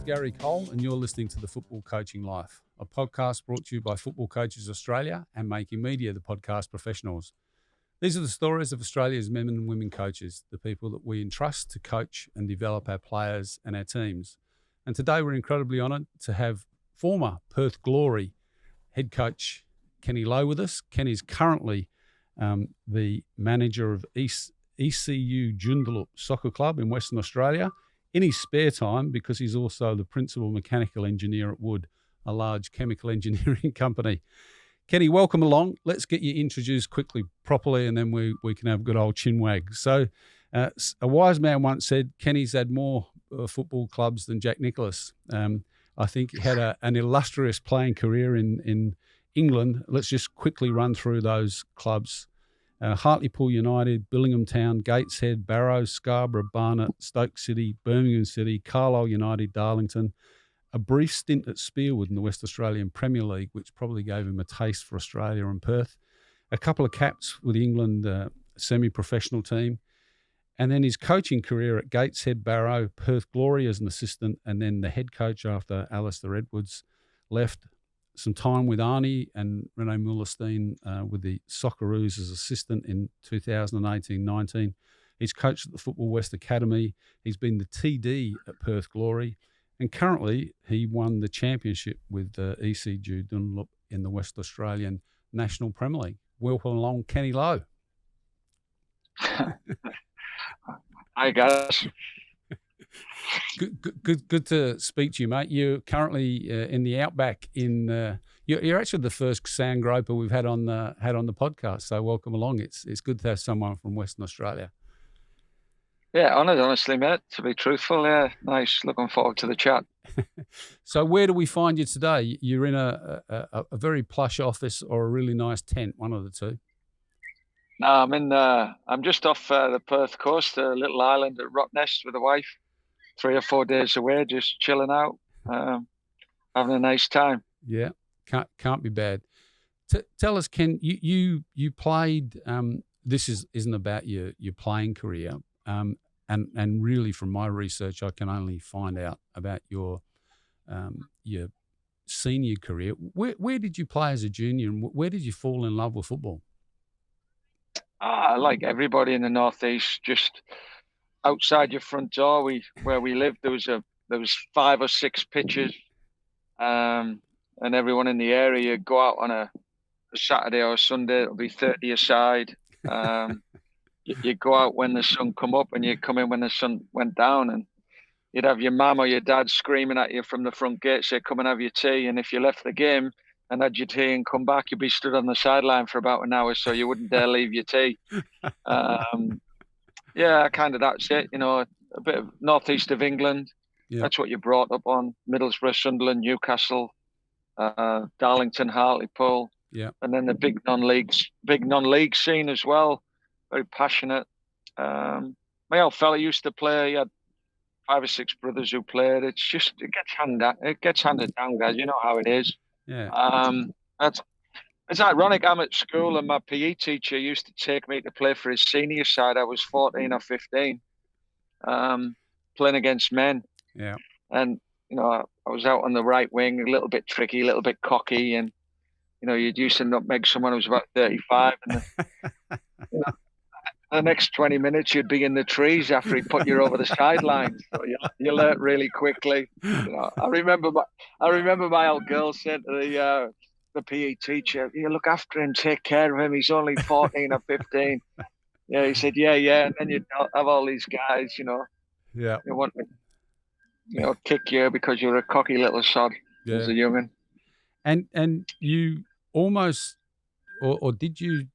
Gary Cole, and you're listening to The Football Coaching Life, a podcast brought to you by Football Coaches Australia and Making Media, the podcast professionals. These are the stories of Australia's men and women coaches, the people that we entrust to coach and develop our players and our teams. And today we're incredibly honoured to have former Perth Glory head coach Kenny Lowe with us. Kenny's currently the manager of ECU Joondalup Soccer Club in Western Australia. In his spare time, because he's also the principal mechanical engineer at Wood, a large chemical engineering company. Kenny, welcome along. Let's get you introduced quickly, properly, and then we can have a good old chinwag. So a wise man once said, Kenny's had more football clubs than Jack Nicklaus. I think he had an illustrious playing career in England. Let's just quickly run through those clubs. Hartlepool United, Billingham Town, Gateshead, Barrow, Scarborough, Barnet, Stoke City, Birmingham City, Carlisle United, Darlington, a brief stint at Spearwood in the West Australian Premier League, which probably gave him a taste for Australia and Perth, a couple of caps with the England semi-professional team, and then his coaching career at Gateshead, Barrow, Perth Glory as an assistant, and then the head coach after Alistair Edwards left. Some time with Arnie and René Mullerstein with the Socceroos as assistant in 2018-19. He's coached at the Football West Academy. He's been the TD at Perth Glory. And currently, he won the championship with ECU Joondalup in the West Australian National Premier League. Welcome along, Kenny Lowe. Hi, guys. Good to speak to you, mate. You're currently in the outback. You're actually the first sound groper we've had on the podcast. So welcome along. It's good to have someone from Western Australia. Yeah, honoured, honestly, mate. To be truthful, yeah, nice. Looking forward to the chat. So where do we find you today? You're in a very plush office or a really nice tent, one of the two. No, I'm just off the Perth coast, a little island at Rottnest with the wife. 3 or 4 days away, just chilling out, having a nice time. Yeah, can't be bad. Tell us, Ken, you played. This isn't about your playing career, and really from my research, I can only find out about your senior career. Where did you play as a junior, and where did you fall in love with football? Like everybody in the northeast, just outside your front door, where we lived, there was 5 or 6 pitches, and everyone in the area, you'd go out on a Saturday or a Sunday, it'll be 30 aside. You go out when the sun come up, and you come in when the sun went down, and you'd have your mum or your dad screaming at you from the front gate, say, "Come and have your tea." And if you left the game and had your tea and come back, you'd be stood on the sideline for about an hour, so you wouldn't dare leave your tea. Yeah, kind of that's it. A bit of northeast of England. Yeah. That's what you're brought up on. Middlesbrough, Sunderland, Newcastle, Darlington, Hartlepool. Yeah. And then the big non-league scene as well. Very passionate. My old fella used to play. He had 5 or 6 brothers who played. It gets handed down, guys. You know how it is. Yeah. It's ironic. I'm at school and my PE teacher used to take me to play for his senior side. I was 14 or 15, playing against men. Yeah. And, I was out on the right wing, a little bit tricky, a little bit cocky. And, you'd used to nutmeg someone who was about 35. And the next 20 minutes, you'd be in the trees after he put you over the sideline. So you learnt really quickly. I remember my old girl said to the PE teacher, "You look after him, take care of him. He's only 14 or 15. Yeah, he said, yeah. And then you'd have all these guys, Yeah. They want to, kick you because you're a cocky little sod as a young'un. And you almost, or did you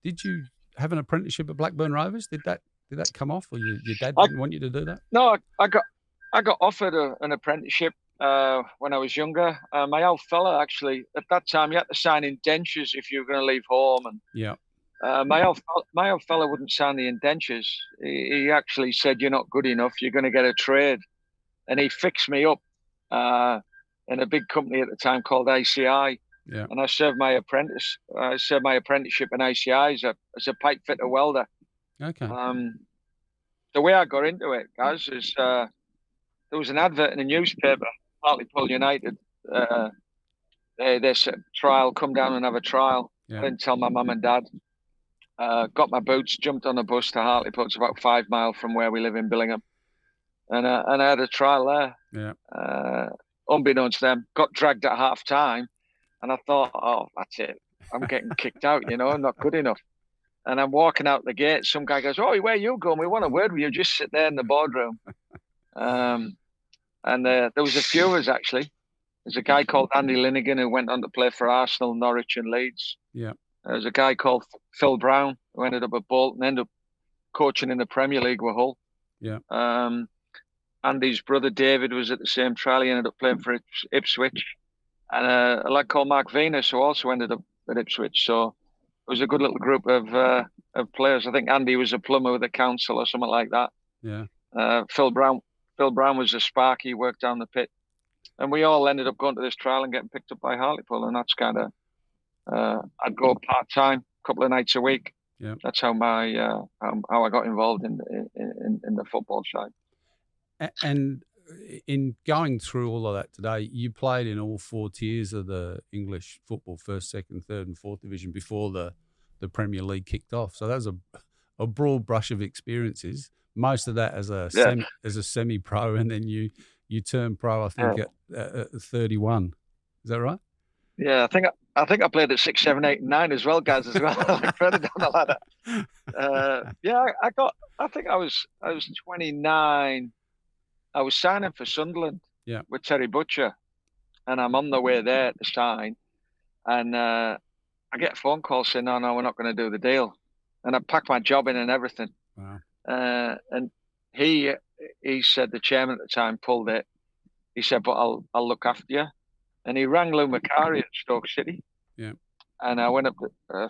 have an apprenticeship at Blackburn Rovers? Did that come off, or your dad didn't want you to do that? No, I got offered an apprenticeship when I was younger. My old fella, actually, at that time, you had to sign indentures if you were going to leave home. And yeah, my old fella wouldn't sign the indentures. He actually said, "You're not good enough. You're going to get a trade," and he fixed me up in a big company at the time called ACI. Yeah. And I served my apprenticeship in ACI as a pipe fitter welder. Okay. The way I got into it, guys, is there was an advert in a newspaper Hartlepool United. They said, come down and have a trial. Yeah. I didn't tell my mum and dad. Got my boots, jumped on a bus to Hartlepool. It's about 5 miles from where we live in Billingham. And I had a trial there. Yeah. Unbeknownst to them, got dragged at half time. And I thought, oh, that's it. I'm getting kicked out, I'm not good enough. And I'm walking out the gate. Some guy goes, oh, where are you going? We want a word with you. Just sit there in the boardroom. And there was a few of us, actually. There's a guy called Andy Linnigan who went on to play for Arsenal, Norwich and Leeds. Yeah. There's a guy called Phil Brown who ended up at Bolton, ended up coaching in the Premier League with Hull. Yeah. Andy's brother David was at the same trial. He ended up playing for Ipswich. And a lad called Mark Venus who also ended up at Ipswich. So it was a good little group of players. I think Andy was a plumber with the council or something like that. Yeah. Phil Brown was a spark. He worked down the pit. And we all ended up going to this trial and getting picked up by Hartlepool. And that's kind of, I'd go part-time, a couple of nights a week. Yeah. That's how how I got involved in the football side. And in going through all of that today, you played in all 4 tiers of the English football, first, second, third and fourth division before the Premier League kicked off. So that was a broad brush of experiences, most of that as a semi-pro, and then you turned pro, I think, at 31. Is that right? Yeah, I think I played at 6, 7, 8, and 9 as well, guys, as well, like further down the ladder. I think I was 29. I was signing for Sunderland with Terry Butcher, and I'm on the way there to sign, and I get a phone call saying, no, we're not going to do the deal. And I packed my job in and everything. Wow. And he said, the chairman at the time pulled it. He said, but I'll look after you. And he rang Lou Macari at Stoke City. Yeah. And I went up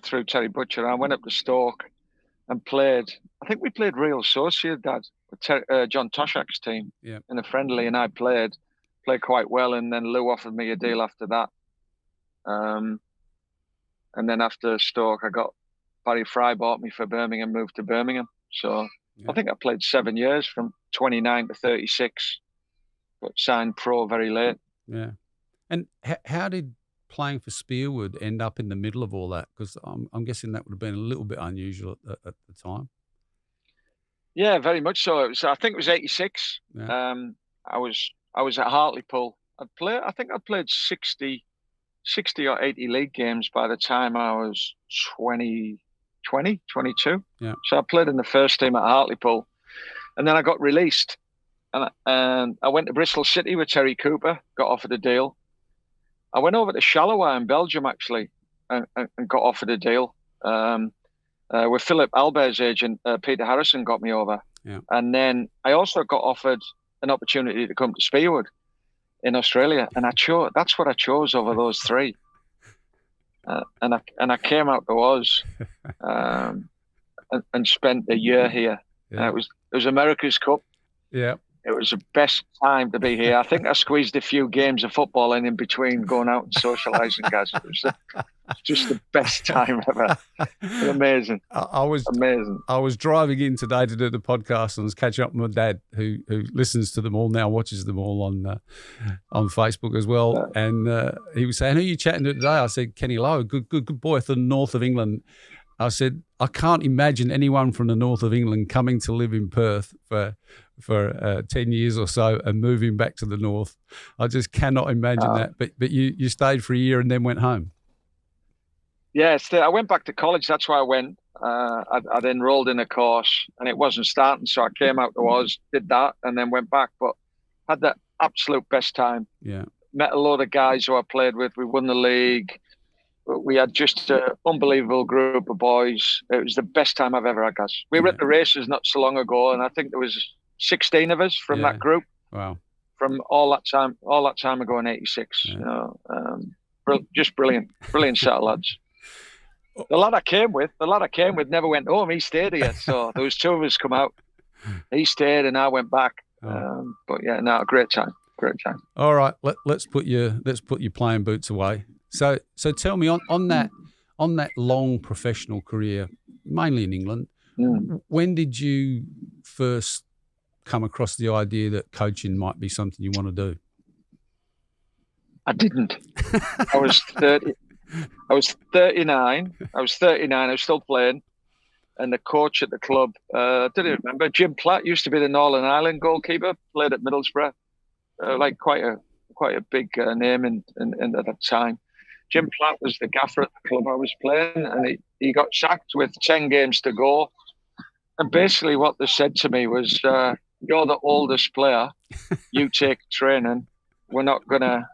through Terry Butcher. I went up to Stoke and played. I think we played Real Sociedad with John Toshak's team in a friendly, and I played quite well. And then Lou offered me a deal after that. And then after Stoke, I got Barry Fry bought me for Birmingham, moved to Birmingham. So I think I played 7 years from 29 to 36, but signed pro very late. Yeah. And how did playing for Spearwood end up in the middle of all that? Because I'm guessing that would have been a little bit unusual at the time. Yeah, very much so. I think it was 86. Yeah. I was at Hartlepool. I think I played 60 or 80 league games by the time I was 22. Yeah. So I played in the first team at Hartlepool, and then I got released, and I went to Bristol City with Terry Cooper. Got offered a deal. I went over to Charleroi in Belgium actually, and got offered a deal. With Philip Albert's agent, Peter Harrison, got me over. Yeah. And then I also got offered an opportunity to come to Spearwood in Australia, and that's what I chose over those 3. And I came out to Oz and spent a year here. Yeah. It was America's Cup. Yeah. It was the best time to be here. I think I squeezed a few games of football in between going out and socialising, guys. It was just the best time ever. Amazing. Amazing. I was driving in today to do the podcast and was catching up with my dad, who listens to them all now, watches them all on Facebook as well. Yeah. And he was saying, "Who are you chatting to today?" I said, "Kenny Lowe, good boy from the north of England." I said, "I can't imagine anyone from the north of England coming to live in Perth for 10 years or so and moving back to the north. I just cannot imagine that." But you stayed for a year and then went home. Yeah, I went back to college. That's why I went. I'd enrolled in a course and it wasn't starting, so I came out to Oz, did that, and then went back. But had the absolute best time. Yeah, met a load of guys who I played with. We won the league. We had just an unbelievable group of boys. It was the best time I've ever had, guys. We were at the races not so long ago, and I think there was 16 of us from that group. Wow! From all that time ago in '86. Yeah. Just brilliant set of lads. The lad I came with never went home. He stayed here. So there was 2 of us come out. He stayed and I went back. But yeah, no, great time. All right, let's put your playing boots away. So tell me on that long professional career, mainly in England, when did you first come across the idea that coaching might be something you want to do? I didn't. I was 30. I was 39. I was still playing. And the coach at the club, didn't remember, Jim Platt used to be the Northern Ireland goalkeeper, played at Middlesbrough, like quite a big name in at that time. Jim Platt was the gaffer at the club I was playing, and he got sacked with 10 games to go. And basically what they said to me was, you're the oldest player, you take training. We're not gonna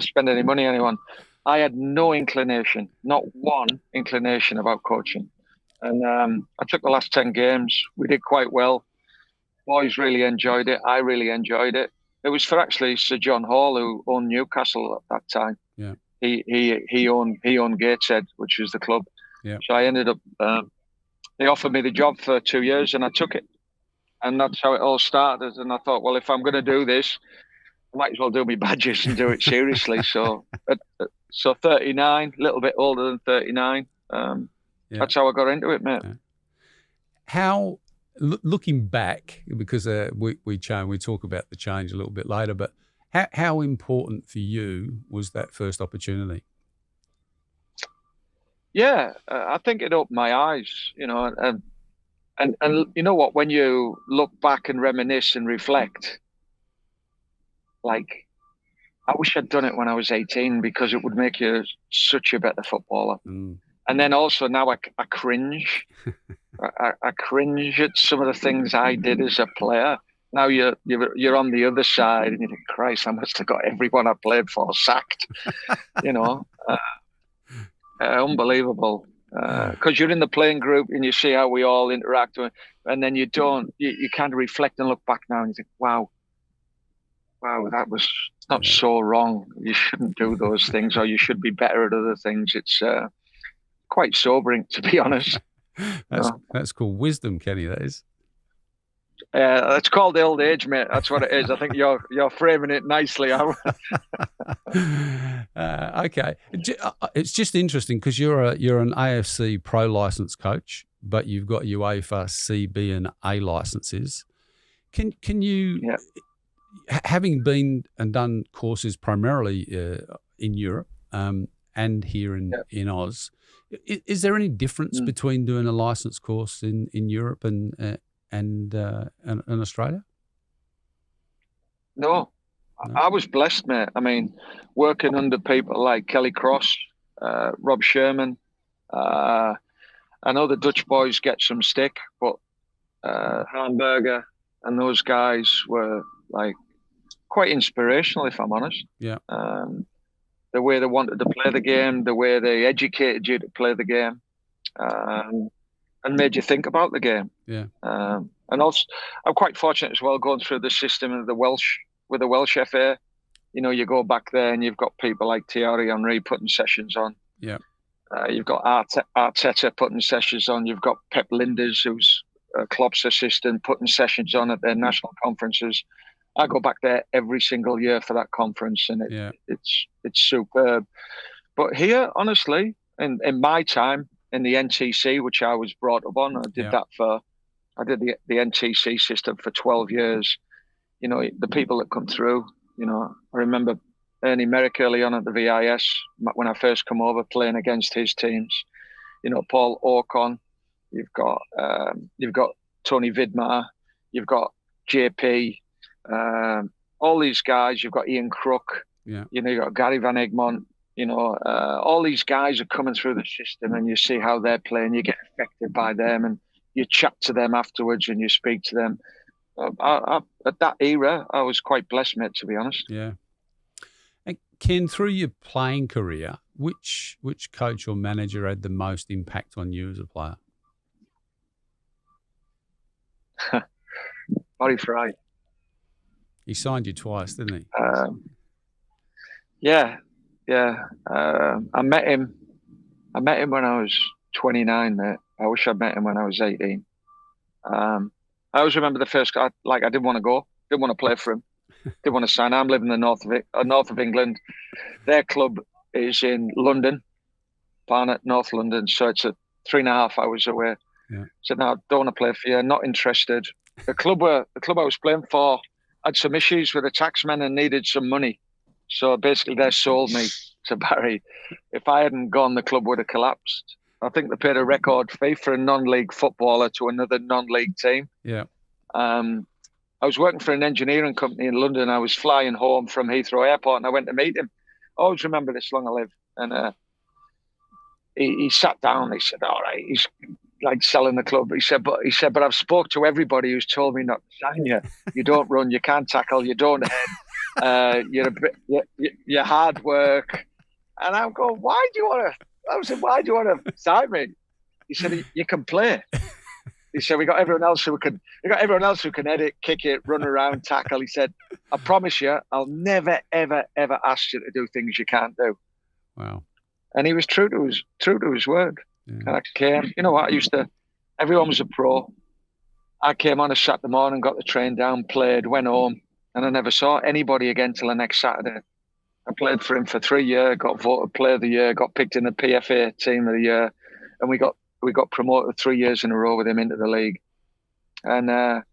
spend any money on anyone. I had no inclination, not one inclination about coaching. And I took the last 10 games. We did quite well. Boys really enjoyed it. I really enjoyed it. It was for actually Sir John Hall, who owned Newcastle at that time. Yeah. He owned Gateshead, which was the club. Yeah. So I ended up, they offered me the job for 2 years and I took it. And that's how it all started. And I thought, well, if I'm going to do this, I might as well do my badges and do it seriously. So 39, a little bit older than 39. That's how I got into it, mate. Yeah. How, looking back, because we talk about the change a little bit later, but how important for you was that first opportunity? Yeah, I think it opened my eyes, and you know what, when you look back and reminisce and reflect, like, I wish I'd done it when I was 18 because it would make you such a better footballer. Mm. And then also now I cringe. I cringe at some of the things I did as a player. Now you're on the other side and you think, Christ, I must have got everyone I played for sacked. Unbelievable. Because you're in the playing group and you see how we all interact, and then you kind of reflect and look back now and you think, wow, that was not so wrong. You shouldn't do those things, or you should be better at other things. It's quite sobering, to be honest. That's called wisdom, Kenny. That is. It's called old age, mate. That's what it is. I think you're framing it nicely. Okay, it's just interesting because you're an AFC Pro license coach, but you've got UEFA C, B, and A licenses. Can you, having been and done courses primarily in Europe and here in Oz, is there any difference between doing a license course in Europe and Australia? No, I was blessed, mate. I mean, working under people like Kelly Cross, Rob Sherman. I know the Dutch boys get some stick, but Hamburger and those guys were like quite inspirational, if I'm honest. Yeah. The way they wanted to play the game, the way they educated you to play the game, and made you think about the game. Yeah. And also, I'm quite fortunate as well going through the system of the Welsh FA. You go back there and you've got people like Thierry Henry putting sessions on. Yeah. You've got Arteta putting sessions on. You've got Pep Linders, who's Klopp's assistant, putting sessions on at their national conferences. I go back there every single year for that conference, and it's superb. But here, honestly, in my time in the NTC, which I was brought up on, I did the NTC system for 12 years. The people that come through, I remember Ernie Merrick early on at the VIS when I first come over playing against his teams. Paul Orcon, you've got Tony Vidmar, you've got JP, all these guys. You've got Ian Crook, you've got Gary Van Egmont. All these guys are coming through the system, and you see how they're playing. You get affected by them, and you chat to them afterwards, and you speak to them. At that era, I was quite blessed, mate, to be honest. Yeah. And Ken, through your playing career, which coach or manager had the most impact on you as a player? Barry Fry. He signed you twice, didn't he? Yeah. I met him when I was 29, mate. I wish I'd met him when I was 18. I always remember the first guy, I didn't want to go, didn't want to play for him, didn't want to sign. I'm living in the north of England. Their club is in London, Barnet, North London, so it's 3.5 hours away. Yeah. So now I don't want to play for you, not interested. The club I was playing for, had some issues with the taxman and needed some money. So basically they sold me to Barry. If I hadn't gone, the club would have collapsed. I think they paid a record fee for a non-league footballer to another non-league team. Yeah. I was working for an engineering company in London. I was flying home from Heathrow Airport and I went to meet him. I always remember this, long I live. And he sat down. He said, all right, he's like selling the club. He said, but I've spoke to everybody who's told me not to sign you. You don't run, you can't tackle, you don't head. You're hard work. And I'm going, why do you want to sign me? He said, you can play. He said, we got everyone else who can edit, kick it, run around, tackle. He said, I promise you, I'll never, ever, ever ask you to do things you can't do. Wow. And he was true to his word. Yeah. And I came, you know what, everyone was a pro. I came on a Saturday morning, got the train down, played, went home, and I never saw anybody again till the next Saturday. I played for him for 3 years, got voted Player of the Year, got picked in the PFA Team of the Year, and we got promoted 3 years in a row with him into the league. And the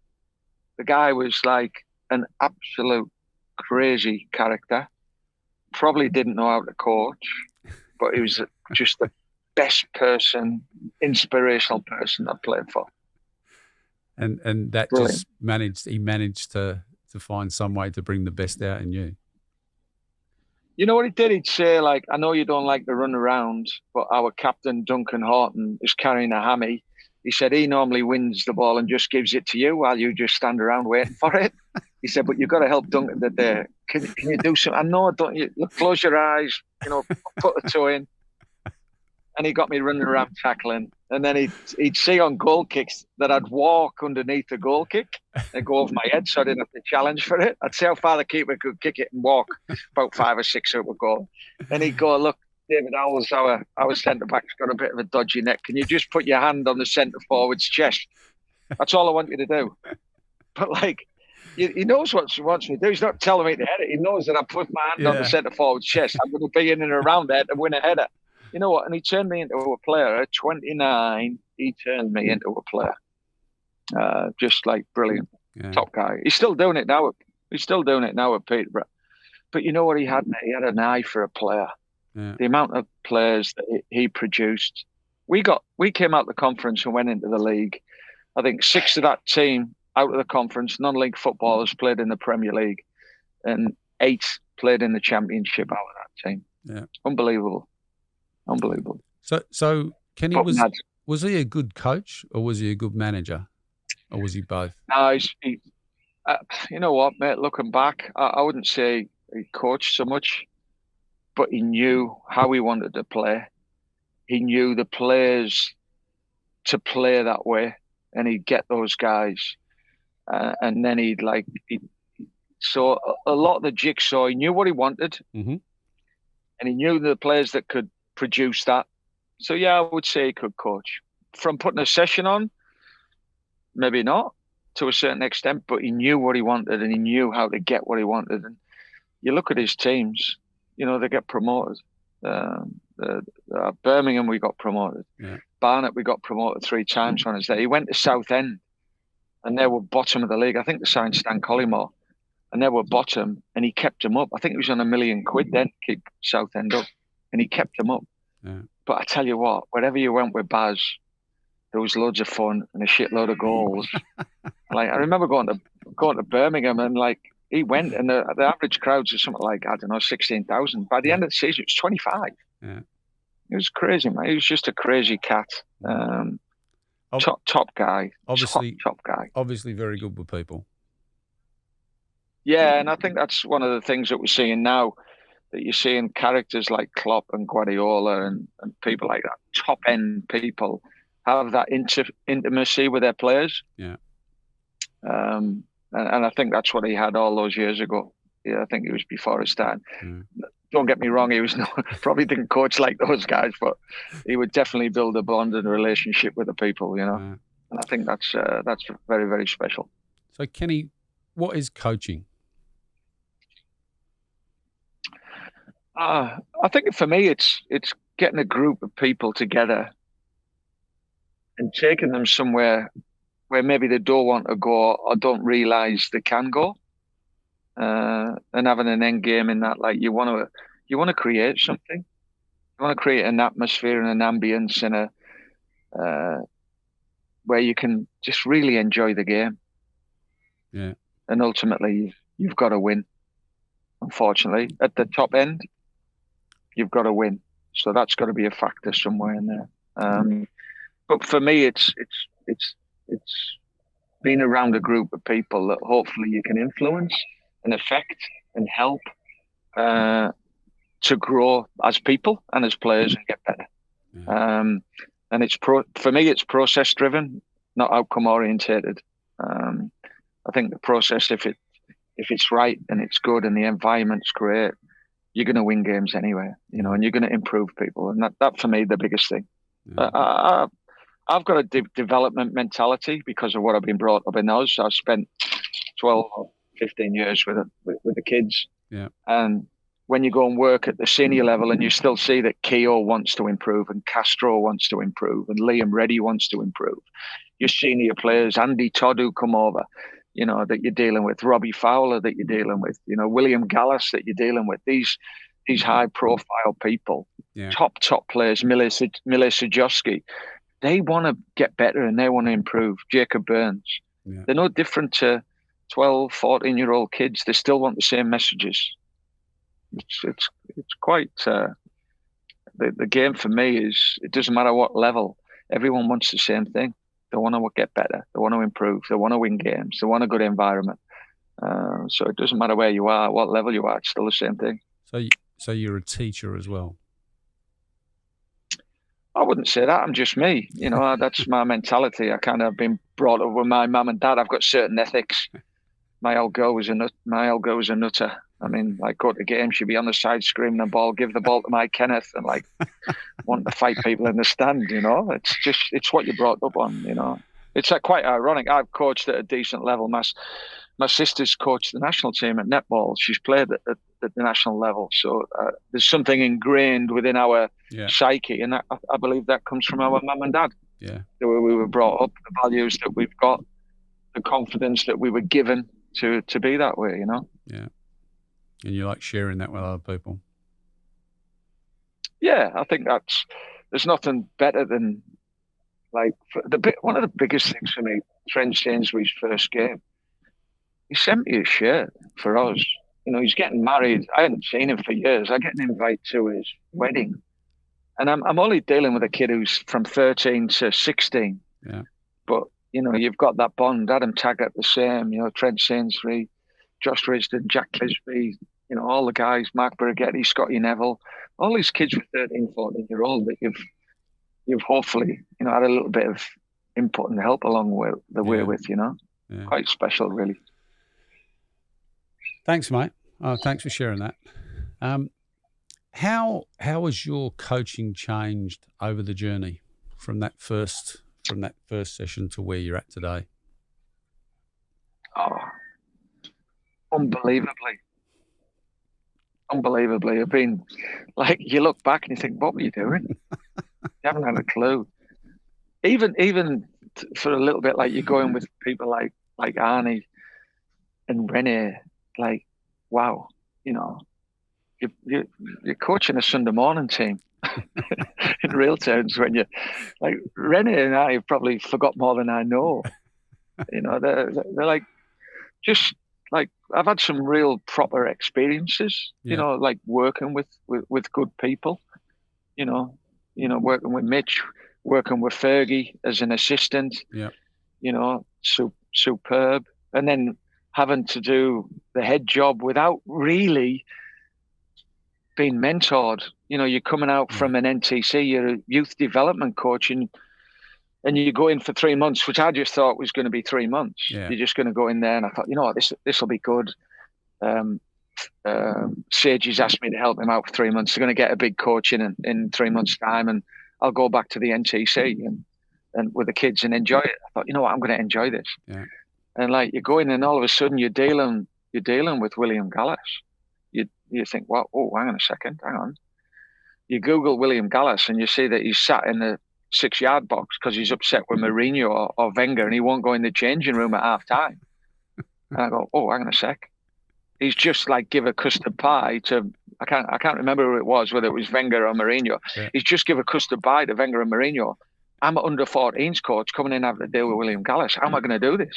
guy was like an absolute crazy character. Probably didn't know how to coach, but he was just the best person, inspirational person I played for. And that Brilliant. he managed to find some way to bring the best out in you. You know what he did? He'd say, like, I know you don't like to run around, but our captain, Duncan Horton, is carrying a hammy. He said he normally wins the ball and just gives it to you while you just stand around waiting for it. He said, but you've got to help Duncan today. Can you do something? I know, don't you? Look, close your eyes, put the toe in. And he got me running around tackling. And then he'd see on goal kicks that I'd walk underneath the goal kick and go over my head so I didn't have to challenge for it. I'd see how far the keeper could kick it and walk about 5 or 6 over goal. And he'd go, look, David Howells, our centre-back's got a bit of a dodgy neck. Can you just put your hand on the centre-forward's chest? That's all I want you to do. But, like, he knows what he wants me to do. He's not telling me to head it. He knows that I put my hand on the centre-forward's chest. I'm going to be in and around there to win a header. You know what? And he turned me into a player. At 29, he turned me into a player. Just like brilliant. Yeah. Top guy. He's still doing it now. At Peterborough. But you know what he had? He had an eye for a player. Yeah. The amount of players that he produced. We came out of the conference and went into the league. I think 6 of that team out of the conference, non-league footballers, played in the Premier League, and 8 played in the Championship out of that team. Yeah. Unbelievable. So Kenny, was he a good coach or was he a good manager, or was he both? No, you know what, mate? Looking back, I wouldn't say he coached so much, but he knew how he wanted to play. He knew the players to play that way, and he'd get those guys, and then so a lot of the jigsaw. He knew what he wanted, and he knew the players that could produce that. So yeah, I would say he could coach. From putting a session on, maybe not to a certain extent, but he knew what he wanted and he knew how to get what he wanted. And you look at his teams, they get promoted. Birmingham, we got promoted. Yeah. Barnet, we got promoted 3 times when I was there. He went to Southend and they were bottom of the league. I think they signed Stan Collymore and they were bottom and he kept them up. I think it was on £1 million then to keep Southend up. And he kept them up. Yeah. But I tell you what, wherever you went with Baz, there was loads of fun and a shitload of goals. Like I remember going to Birmingham and like he went and the average crowds are something like, I don't know, 16,000. By the end of the season, it was 25. Yeah. It was crazy, man. He was just a crazy cat. Top guy. Obviously, top guy. Obviously very good with people. Yeah, and I think that's one of the things that we're seeing now. That you're seeing characters like Klopp and Guardiola and people like that, top end people, have that intimacy with their players. Yeah. And I think that's what he had all those years ago. Yeah, I think it was before his time. Don't get me wrong, he was probably didn't coach like those guys, but he would definitely build a bond and a relationship with the people, And I think that's very, very special. So Kenny, what is coaching? I think for me, it's getting a group of people together and taking them somewhere where maybe they don't want to go or don't realise they can go. and having an end game in that. Like you want to create something. You want to create an atmosphere and an ambience and where you can just really enjoy the game. Yeah. And ultimately, you've got to win. Unfortunately, at the top end, you've got to win. So that's got to be a factor somewhere in there. But for me, it's being around a group of people that hopefully you can influence and affect and help to grow as people and as players and get better. Yeah. And for me, it's process driven, not outcome orientated. I think the process, if it's right and it's good and the environment's great, you're going to win games anyway, and you're going to improve people. And that for me, the biggest thing. Yeah. I've got a development mentality because of what I've been brought up in those. I've spent 12 or 15 years with the kids. Yeah. And when you go and work at the senior level and you still see that Keogh wants to improve and Castro wants to improve and Liam Reddy wants to improve, your senior players, Andy Todd who come over, that you're dealing with, Robbie Fowler that you're dealing with, William Gallas that you're dealing with, these high profile people, top players, Mile Sajowski, they want to get better and they want to improve. Jacob Burns. Yeah. They're no different to 12, 14-year-old kids. They still want the same messages. It's quite the game for me is it doesn't matter what level. Everyone wants the same thing. They want to get better. They want to improve. They want to win games. They want a good environment. So it doesn't matter where you are, what level you are. It's still the same thing. So you're a teacher as well? I wouldn't say that. I'm just me. That's my mentality. I kind of been brought up with my mum and dad. I've got certain ethics. My old girl was a nutter. I mean, like, go to the game, she'd be on the side screaming the ball, give the ball to Mike Kenneth, and like want to fight people in the stand. It's what you're brought up on. It's quite ironic. I've coached at a decent level. My sister's coached the national team at netball. She's played at the national level. So there's something ingrained within our psyche, and I believe that comes from our mum and dad. Yeah, the way we were brought up, the values that we've got, the confidence that we were given to be that way. Yeah. And you like sharing that with other people? Yeah, I think there's nothing better than one of the biggest things for me, Trent Sainsbury's first game. He sent me a shirt for us. He's getting married. I hadn't seen him for years. I get an invite to his wedding. And I'm only dealing with a kid who's from 13 to 16. Yeah. But, you've got that bond. Adam Taggart the same, Trent Sainsbury, Josh Risden, Jack Clisby, all the guys, Mark Burgetti, Scotty Neville, all these kids with 13, 14-year-old that you've hopefully, had a little bit of input and help along the way with, Yeah. Quite special, really. Thanks, mate. Thanks for sharing that. How has your coaching changed over the journey from that first session to where you're at today? Oh, unbelievably. I've been you look back and you think, what were you doing? You haven't had a clue. Even for a little bit, you're going with people like Arnie and Rene, wow, you're coaching a Sunday morning team in real terms when you're Rene and I have probably forgot more than I know. They're I've had some real proper experiences, working with good people, working with Mitch, working with Fergie as an assistant, superb. And then having to do the head job without really being mentored. You're coming out from an NTC, you're a youth development coach, and you go in for 3 months, which I just thought was going to be 3 months. Yeah. You're just going to go in there, and I thought, this will be good. Sage has asked me to help him out for 3 months. They're going to get a big coach in 3 months' time, and I'll go back to the NTC and with the kids and enjoy it. I thought, I'm going to enjoy this. Yeah. And you go in, and all of a sudden you're dealing with William Gallas. You think, well, hang on a second, hang on. You Google William Gallas and you see that he's sat in the 6-yard box because he's upset with Mourinho or Wenger and he won't go in the changing room at half time. And I go, hang on a sec. he's just like give a custard pie to, I can't remember who it was, whether it was Wenger or Mourinho. Yeah. He's just give a custard pie to Wenger and Mourinho. I'm an under 14s coach coming in having to deal with William Gallas. How am I going to do this?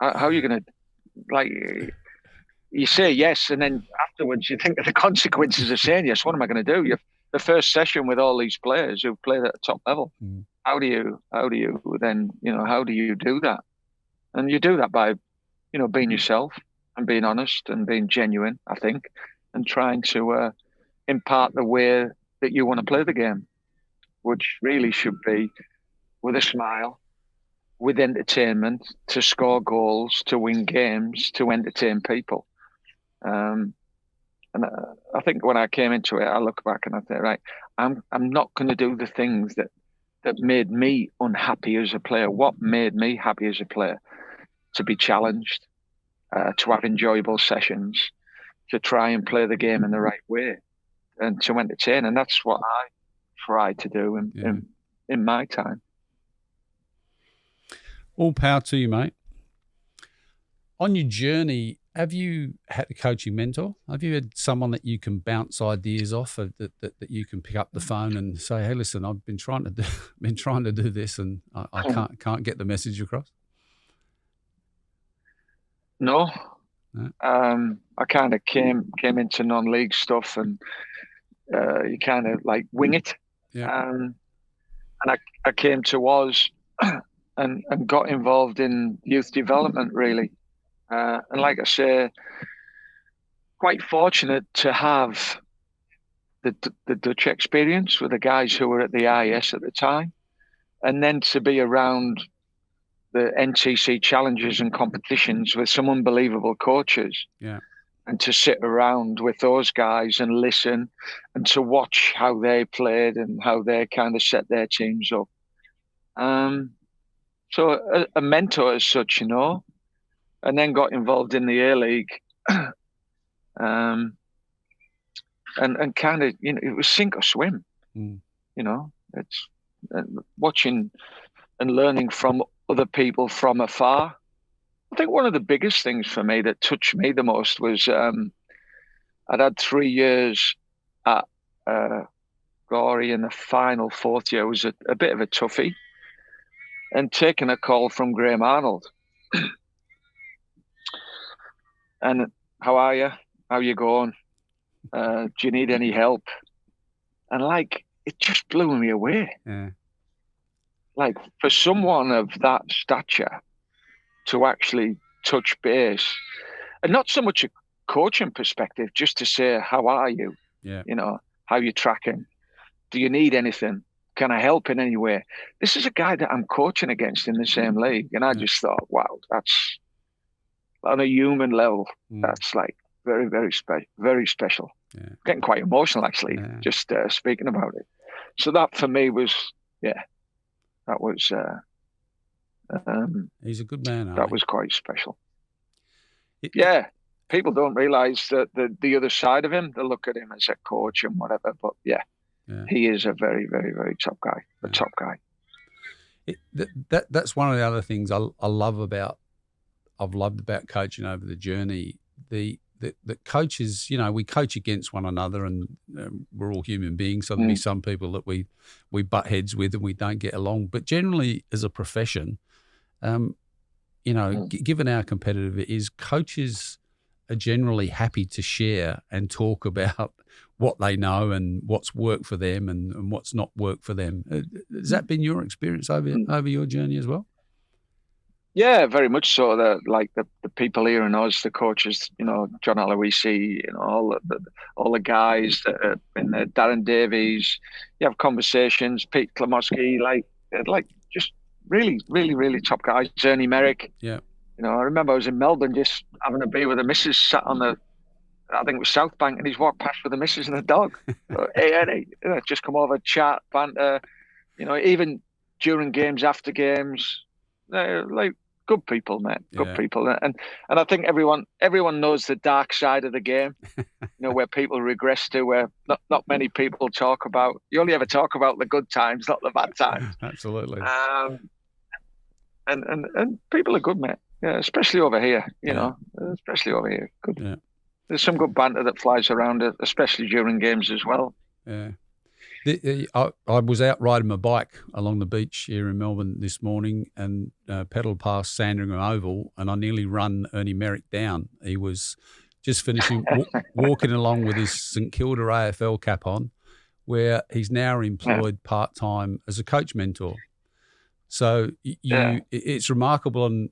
How are you going to, like, you say yes, and then afterwards you think of the consequences of saying yes. What am I going to do? You're the first session with all these players who've played at the top level. Mm. How do you then, how do you do that? And you do that by, being yourself and being honest and being genuine, I think, and trying to impart the way that you want to play the game, which really should be with a smile, with entertainment, to score goals, to win games, to entertain people. And I think when I came into it, I look back and I think, right, I'm not going to do the things that made me unhappy as a player. What made me happy as a player? To be challenged, to have enjoyable sessions, to try and play the game in the right way, and to entertain. And that's what I try to do in my time. All power to you, mate. On your journey, have you had a coaching mentor? Have you had someone that you can bounce ideas off, that you can pick up the phone and say, "Hey, listen, I've been trying to do this, and I can't get the message across"? No. I kind of came into non-league stuff, and you kind of like wing it. Yeah. And I came to Oz and got involved in youth development, really. And like I say, quite fortunate to have the Dutch experience with the guys who were at the IS at the time, and then to be around the NTC challenges and competitions with some unbelievable coaches. Yeah. And to sit around with those guys and listen and to watch how they played and how they kind of set their teams up. So a mentor as such, and then got involved in the A-League. And kind of, it was sink or swim. Mm. It's watching and learning from other people from afar. I think one of the biggest things for me that touched me the most was I'd had 3 years at Gorey, and the final fourth year was a bit of a toughie, and taking a call from Graham Arnold. And how are you? How you going? Do you need any help? And it just blew me away. Yeah. Like, for someone of that stature to actually touch base, and not so much a coaching perspective, just to say, how are you? Yeah. How you tracking? Do you need anything? Can I help in any way? This is a guy that I'm coaching against in the same league. And I just thought, wow, that's on a human level. That's like very, very special, very special. Yeah. Getting quite emotional, actually, just speaking about it. So that for me was, that was, he's a good man. That was quite special. People don't realise that the other side of him. They look at him as a coach and whatever, but he is a very, very, very top guy. A top guy. That's one of the other things I've loved about coaching over the journey. The coaches, we coach against one another, and we're all human beings. So there'll be some people that we butt heads with and we don't get along. But generally, as a profession, given how competitive it is, coaches are generally happy to share and talk about what they know and what's worked for them and what's not worked for them. Has that been your experience over your journey as well? Yeah, very much so. The people here in Oz, the coaches, John Aloisi, all the guys that are in there, Darren Davies. You have conversations, Pete Klamoski, like just really, really, really top guys. Ernie Merrick. Yeah. I remember I was in Melbourne just having a beer with the missus, sat on I think it was South Bank, and he's walked past with the missus and the dog. Hey, Eddie, just come over, chat, banter. Even during games, after games, like good people, mate. Good people, and I think everyone knows the dark side of the game. Where people regress to, where not many people talk about. You only ever talk about the good times, not the bad times. Absolutely. And people are good, mate. Yeah, especially over here. Especially over here. Good. Yeah. there's some good banter that flies around, especially during games as well. Yeah. I was out riding my bike along the beach here in Melbourne this morning and pedalled past Sandringham Oval, and I nearly run Ernie Merrick down. He was just finishing walking along with his St Kilda AFL cap on, where he's now employed part-time as a coach mentor. So it's remarkable, and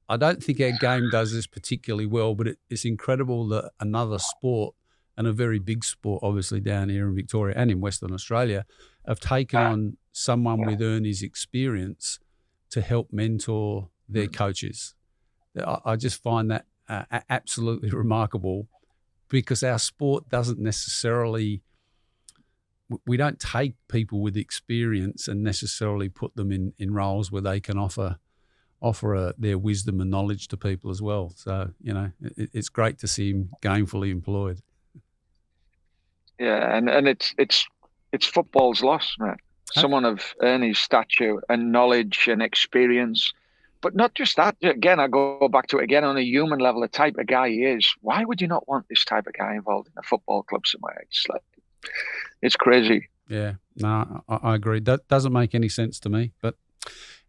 I don't think our game does this particularly well, but it's incredible that another sport, and a very big sport, obviously, down here in Victoria and in Western Australia, have taken on someone with Ernie's experience to help mentor their coaches. I just find that absolutely remarkable, because our sport doesn't necessarily – we don't take people with experience and necessarily put them in roles where they can offer their wisdom and knowledge to people as well. So, it's great to see him gainfully employed. Yeah, and it's football's loss, man. Someone of Ernie's stature and knowledge and experience, but not just that. Again, I go back to it again on a human level. The type of guy he is. Why would you not want this type of guy involved in a football club somewhere? It's crazy. Yeah, no, I agree. That doesn't make any sense to me. But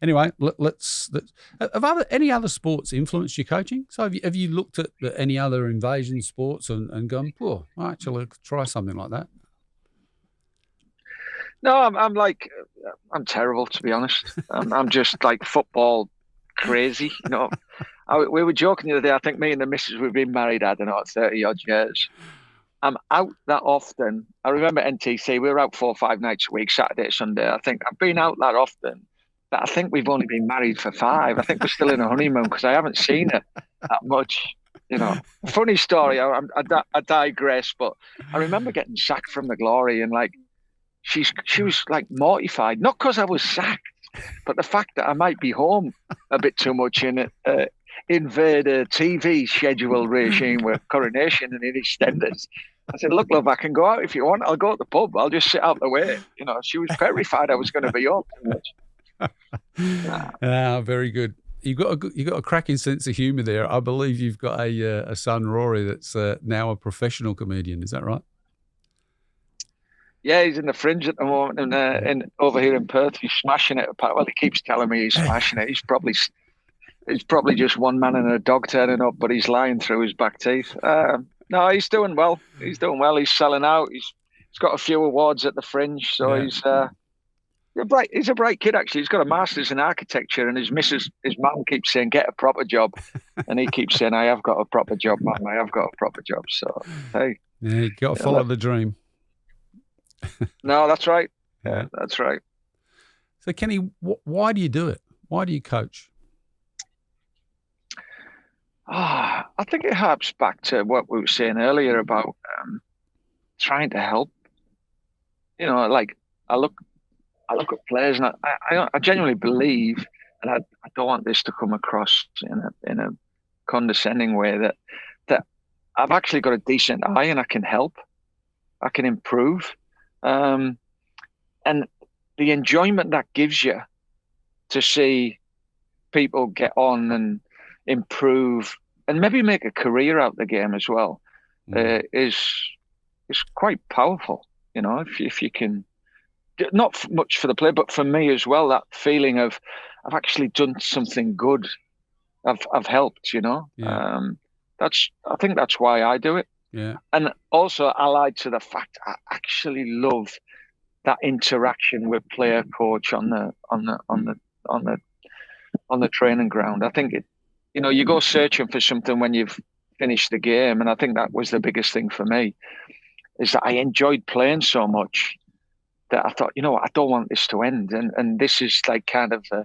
anyway, let's have any other sports influenced your coaching? So have you looked at any other invasion sports and gone, oh, I actually try something like that? No, I'm terrible, to be honest. I'm just like football crazy. We were joking the other day. I think me and the missus, we've been married, I don't know, 30 odd years. I'm out that often. I remember NTC, we were out 4 or 5 nights a week, Saturday, Sunday. I think I've been out that often, but I think we've only been married for 5. I think we're still in a honeymoon because I haven't seen her that much. Funny story. I digress, but I remember getting sacked from the Glory, and she was like mortified, not because I was sacked, but the fact that I might be home a bit too much in invade a TV schedule regime with Coronation and in EastEnders. I said, look, love, I can go out if you want. I'll go to the pub. I'll just sit out the way. She was terrified I was going to be up too much. Very good. You've got a cracking sense of humour there. I believe you've got a son, Rory, that's now a professional comedian. Is that right? Yeah, he's in the Fringe at the moment, and over here in Perth, he's smashing it. Well, he keeps telling me he's smashing it. He's probably just one man and a dog turning up, but he's lying through his back teeth. No, he's doing well. He's doing well. He's selling out. He's got a few awards at the Fringe, so he's a bright kid, actually. He's got a master's in architecture, and his mum keeps saying, get a proper job. And he keeps saying, I have got a proper job, Mum. I have got a proper job. So, hey. Yeah, you got to follow the dream. No, that's right. Yeah, that's right. So, Kenny, why do you do it? Why do you coach? I think it harps back to what we were saying earlier about trying to help. I look at players, and I genuinely believe, and I don't want this to come across in a condescending way, that I've actually got a decent eye and I can help, I can improve, and the enjoyment that gives you to see people get on and improve and maybe make a career out of the game as well is quite powerful. If you can, not much for the player, but for me as well, that feeling of I've actually done something good. I've helped. Yeah. I think that's why I do it. Yeah. And also allied to the fact I actually love that interaction with player coach on the training ground. I think you go searching for something when you've finished the game, and I think that was the biggest thing for me, is that I enjoyed playing so much that I thought, I don't want this to end, and this is like kind of I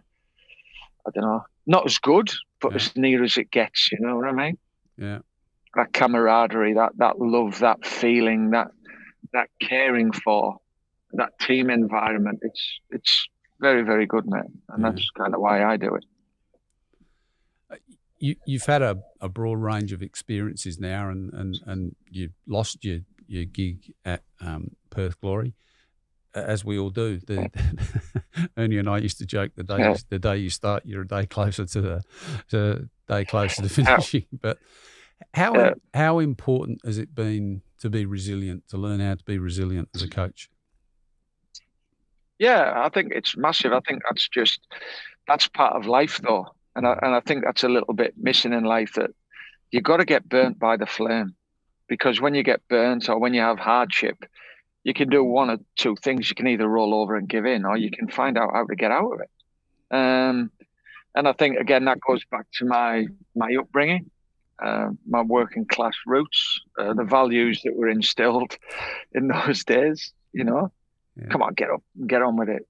don't know, not as good, but as near as it gets. You know what I mean? Yeah. That camaraderie, that love, that feeling, that caring for that team environment. It's very, very good, mate, and that's kind of why I do it. You've had a broad range of experiences now, and you lost your gig at Perth Glory, as we all do. Ernie and I used to joke the day you start, you're a day closer to finishing. But How important has it been to be resilient, to learn how to be resilient as a coach? Yeah, I think it's massive. I think that's part of life, though, and I think that's a little bit missing in life, that you've got to get burnt by the flame, because when you get burnt or when you have hardship, you can do one or two things. You can either roll over and give in, or you can find out how to get out of it. And I think, again, that goes back to my upbringing, my working class roots, the values that were instilled in those days. Come on, get up, get on with it.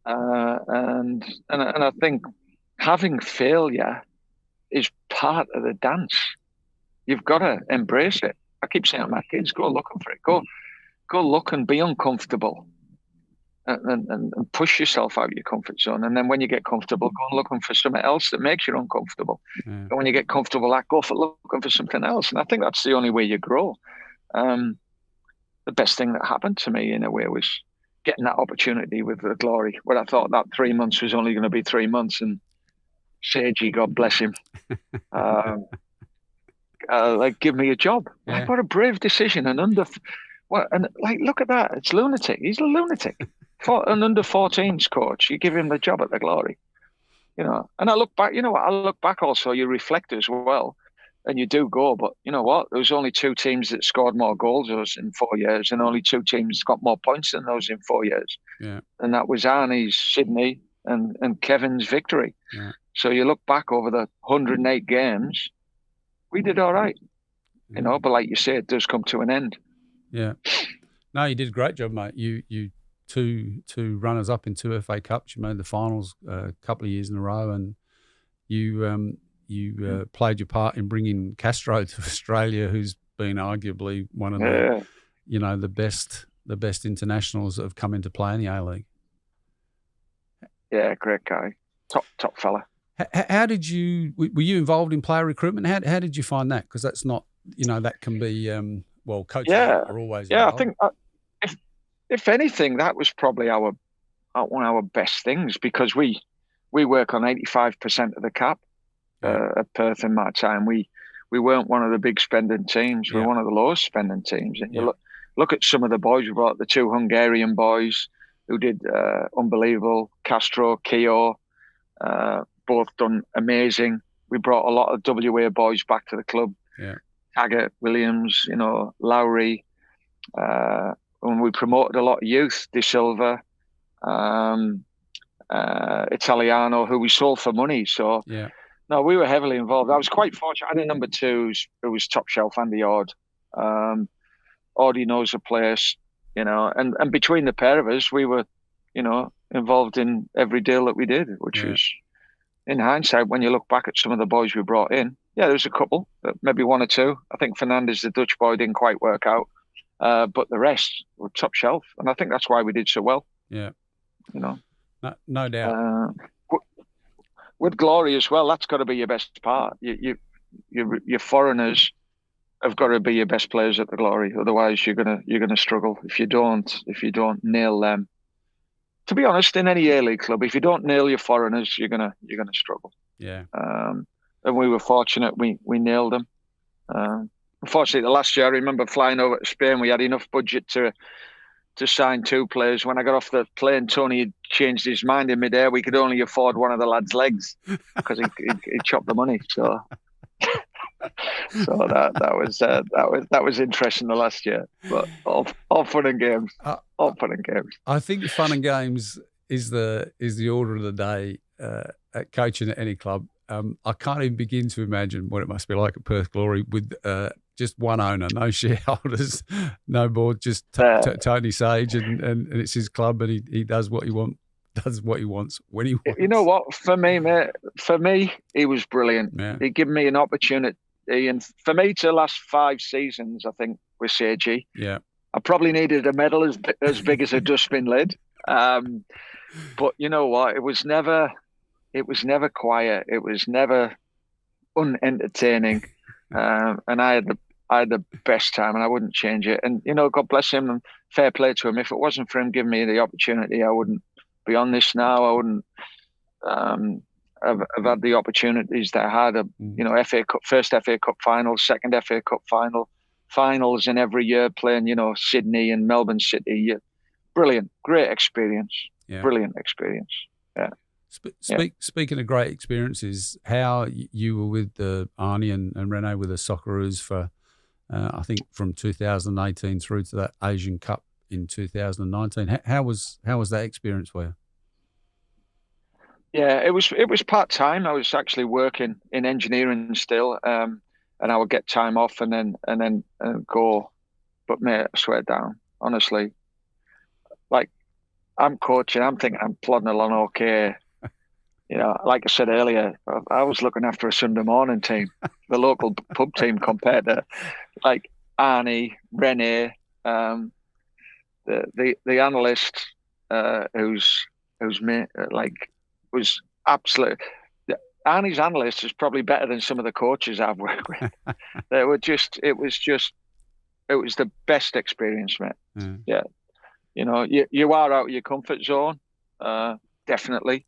And I think having failure is part of the dance. You've got to embrace it. I keep saying to my kids, go looking for it. Go look and be uncomfortable, and push yourself out of your comfort zone. And then when you get comfortable, go looking for something else that makes you uncomfortable. Yeah. And when you get comfortable, go for looking for something else. And I think that's the only way you grow. The best thing that happened to me, in a way, was getting that opportunity with the Glory, where I thought that 3 months was only going to be 3 months. And Seiji, God bless him, give me a job. Yeah. What a brave decision. And look at that. It's lunatic. He's a lunatic. For an under-14s coach, you give him the job at the Glory. And I look back, I look back also, you reflect as well, and you do go, but you know what? There was only 2 teams that scored more goals than us in 4 years, and only 2 teams got more points than those in 4 years. Yeah. And that was Arnie's Sydney and Kevin's Victory. Yeah. So you look back over the 108 games, we did all right. But like you say, it does come to an end. Yeah. No, you did a great job, mate. You two runners up in 2 FA Cups. You made the finals a couple of years in a row, and you played your part in bringing Castro to Australia, who's been arguably one of the best internationals that have come into play in the A-League. Yeah, great guy, top fella. How did you? Were you involved in player recruitment? How did you find that? Because that's not, that can be coaches are always involved. I think if anything, that was probably one of our best things, because we work on 85% of the cap. At Perth in my time, we weren't one of the big spending teams. We were one of the lowest spending teams. And you look at some of the boys we brought, the 2 Hungarian boys who did unbelievable. Castro, Keogh, both done amazing. We brought a lot of WA boys back to the club. Yeah. Taggart, Williams, Lowry. And we promoted a lot of youth, De Silva, Italiano, who we sold for money. So. Yeah. No, we were heavily involved. I was quite fortunate. I had a number 2 who was top shelf, Andy Ord. Ordy knows the place, and between the pair of us, we were, involved in every deal that we did, which was, in hindsight, when you look back at some of the boys we brought in, there was a couple, maybe 1 or 2. I think Fernandez, the Dutch boy, didn't quite work out, but the rest were top shelf, and I think that's why we did so well. Yeah, no doubt. With Glory as well, that's got to be your best part. Your foreigners have got to be your best players at the Glory. Otherwise, you're gonna struggle if you don't nail them. To be honest, in any A-League club, if you don't nail your foreigners, you're gonna struggle. Yeah. And we were fortunate; we nailed them. Unfortunately, the last year, I remember flying over to Spain. We had enough budget to sign 2 players. When I got off the plane, Tony had changed his mind in midair. We could only afford one of the lads' legs because he chopped the money. So, that was interesting the last year. But all fun and games. All fun and games. I think fun and games is the order of the day at coaching at any club. I can't even begin to imagine what it must be like at Perth Glory with just one owner, no shareholders, no board, just Tony Sage, and it's his club, and he does what he wants when he wants. You know what? For me, mate, he was brilliant. Yeah. He gave me an opportunity, and for me to last 5 seasons, I think, with Seiji, I probably needed a medal as big as a dustbin lid. But you know what? It was never quiet. It was never unentertaining. And I had the best time, and I wouldn't change it. And God bless him, and fair play to him. If it wasn't for him giving me the opportunity, I wouldn't be on this now. I wouldn't. I've had the opportunities that I had. FA Cup, first FA Cup final, second FA Cup final, finals in every year playing, Sydney and Melbourne City. Brilliant, great experience. Yeah. Brilliant experience. Yeah. Speaking of great experiences, how you were with Arnie and Rene with the Socceroos for, I think, from 2018 through to that Asian Cup in 2019. How was that experience for you? Yeah, it was part time. I was actually working in engineering still, and I would get time off and then go. But mate, I swear down, honestly, like I'm coaching, I'm thinking I'm plodding along okay. Like I said earlier, I was looking after a Sunday morning team, the local pub team, compared to like Arnie, Rene, the analyst who's was absolute. Arnie's analyst is probably better than some of the coaches I've worked with. It was the best experience, mate. Yeah. You are out of your comfort zone, definitely.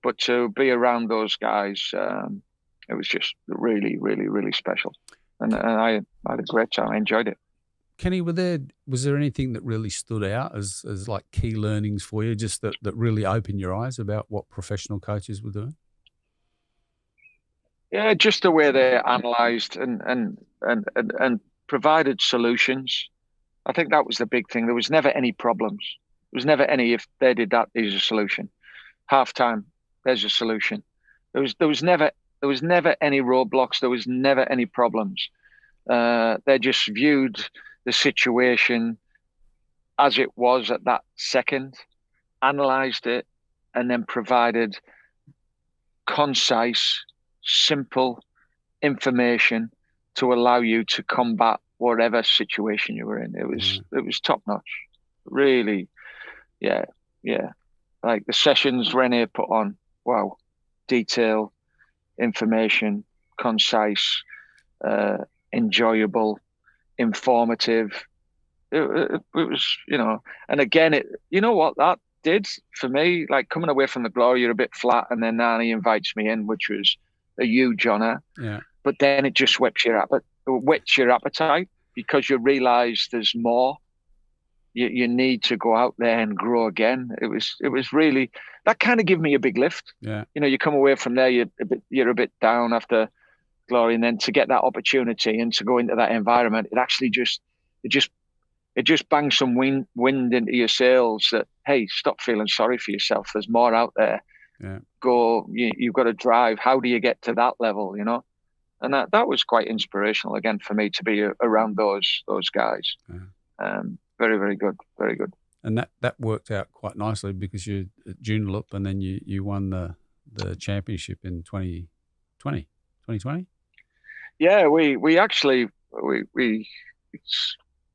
But to be around those guys, it was just really, really, really special. And I had a great time. I enjoyed it. Kenny, was there anything that really stood out as like key learnings for you, just that really opened your eyes about what professional coaches were doing? Yeah, just the way they analysed and provided solutions. I think that was the big thing. There was never any problems. There was never any, if they did that, there's a solution. Half time, there's a solution. There was never any roadblocks. There was never any problems. They just viewed the situation as it was at that second, analysed it, and then provided concise, simple information to allow you to combat whatever situation you were in. It was top notch, really. Yeah. Like the sessions Rene put on, wow, detail, information, concise, enjoyable, informative. It was, and again, what that did for me, like coming away from the Glory, you're a bit flat, and then Arnie invites me in, which was a huge honour. Yeah. But then it just whets your appetite because you realise there's more. You need to go out there and grow again. It was really, that kind of gave me a big lift. Yeah. You come away from there, you're a bit down after Glory, and then to get that opportunity and to go into that environment, it actually just bangs some wind into your sails that, hey, stop feeling sorry for yourself. There's more out there. Yeah. Go, you've got to drive. How do you get to that level, And that was quite inspirational again for me to be around those guys. Yeah. Very, very good. Very good. And that worked out quite nicely because you Joondalup and then you won the championship in 2020. Yeah, we actually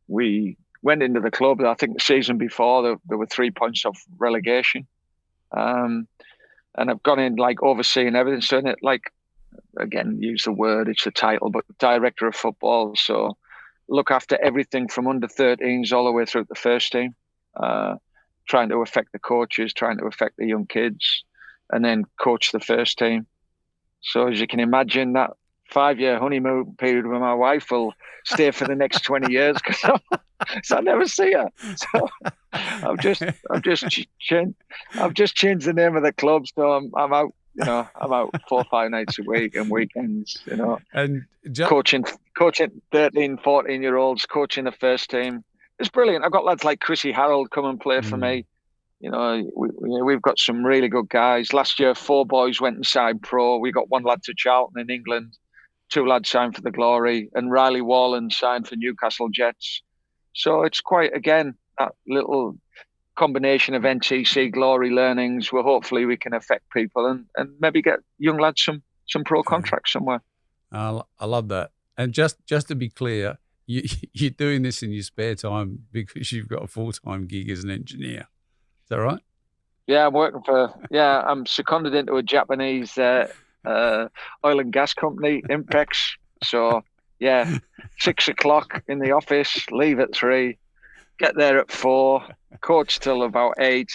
went into the club. I think the season before there were 3 points off relegation, and I've gone in like overseeing everything. So in it, like, again, use the word, it's a title, but director of football. So look after everything from under 13s all the way through the first team, trying to affect the coaches, trying to affect the young kids, and then coach the first team. So as you can imagine, that 5-year honeymoon period with my wife will stay for the next 20 years because I never see her. So I've just changed the name of the club. So I'm out. I'm out 4 or 5 nights a week and weekends. And coaching 13, 14-year-olds, coaching the first team. It's brilliant. I've got lads like Chrissy Harold come and play for me. We've got some really good guys. Last year, 4 boys went and signed pro. We got 1 lad to Charlton in England, 2 lads signed for the Glory, and Riley Wallen signed for Newcastle Jets. So it's quite, again, that little combination of NTC Glory learnings where hopefully we can affect people and maybe get young lads some pro contracts somewhere. I love that. And just to be clear, you're doing this in your spare time because you've got a full-time gig as an engineer. Is that right? Yeah, I'm seconded into a Japanese oil and gas company, Impex. So, 6 o'clock in the office, leave at 3, get there at 4, coach till about 8,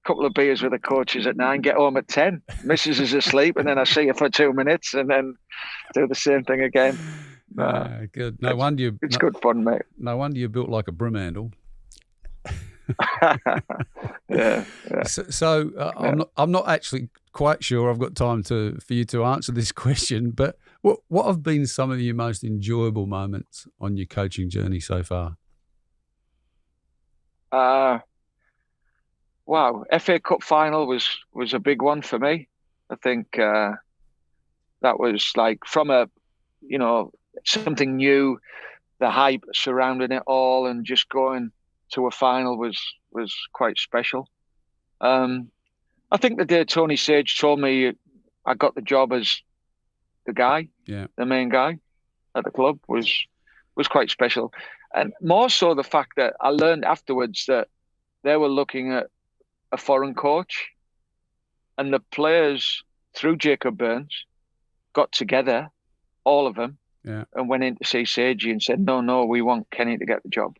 couple of beers with the coaches at 9, get home at 10. Missus is asleep, and then I see her for 2 minutes, and then do the same thing again. Good. It's good fun, mate. No wonder you're built like a broom handle. Yeah. So I'm not actually quite sure I've got time for you to answer this question, but what have been some of your most enjoyable moments on your coaching journey so far? Wow, FA Cup final was a big one for me. I think that was like from something new, the hype surrounding it all, and just going to a final was quite special. I think the day Tony Sage told me I got the job as the main guy at the club was quite special. And more so the fact that I learned afterwards that they were looking at a foreign coach, and the players, through Jacob Burns, got together, all of them, and went in to see Sagey and said, no, we want Kenny to get the job.